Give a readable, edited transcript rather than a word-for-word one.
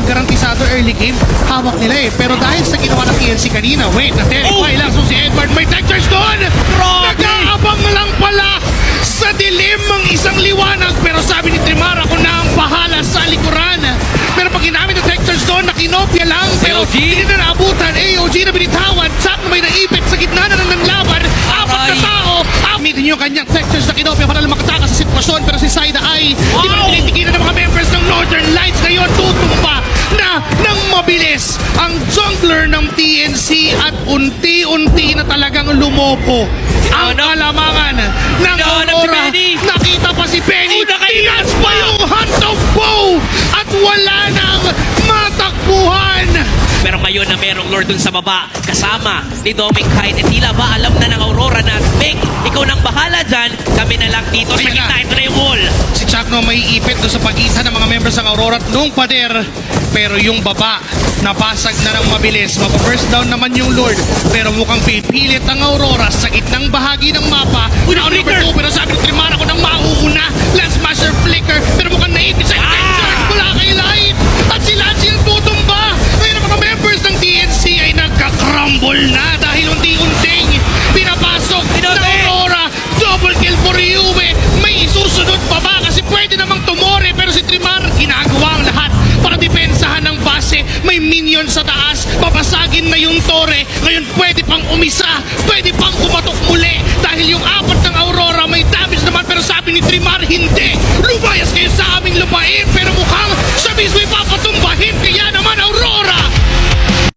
garantisado early game, hawak nila eh. Pero dahil sa ginawa ng TNC kanina, wait, na-terrify lang. So si Edward may tech charge doon! Nag-aabang lang pala sa dilim ang isang liwanag. Pero sabi ni Trimar, ako na ang bahala sa likuran. Pero pag ginamit ang tech charge doon, nakinopya lang. Pero AOG. hindi na naabutan. AOG na binitawan. Sak na may naipit sa gitna na ng laban. Apat na tao. Amitin yung kanyang tech charge na kinopya para lang makatakas sa sitwasyon. Pero si Saida ay di ba tinitigilan ng mga members ng Northern Lights. Ngayon tutumba na ng mabilis ang jungler ng TNC at unti-unti na talagang lumopo ang kalamangan ng Aurora. Nakita pa si Penny, tinas pa yung Hunt of Bow at wala nang matakbuhan. Pero ngayon na merong Lord dun sa baba, kasama ni Doming Kite, tila ba alam na ng Aurora na, Meg, ikaw nang bahala dyan, kami na lang dito sa Ayan gitna, na. ito na yung wall. Si Chakno may ipit doon sa pagitan ng mga members ng Aurora at nung pader. Pero yung baba, napasag na ng mabilis. Mapa-first down naman yung Lord. Pero mukhang pipilit ang Aurora sa gitnang bahagi ng mapa. Una number 2, pero sabi ni Trimar ako nang mauuna. Lance Smasher Flicker. Pero mukhang naipit sa mula kay Light. At si Lance yung tutumba. Ngayon ang mga members ng TNC ay nagka-crumble na dahil unti-unting pinapasok ng Aurora. Double kill for Yue. May isusunod pa ba? Kasi pwede namang tumore. Pero si Trimar ginagawa ang lahat para depensahan ng base. May minion sa taas. Papasagin na yung tore. Ngayon pwede pang umisa. Pwede pang kumatok muli. Dahil yung apat ng Aurora may damage naman. Pero sabi ni Trimar, hindi. Lumayas kayo sa aming lupain. Pero mukhang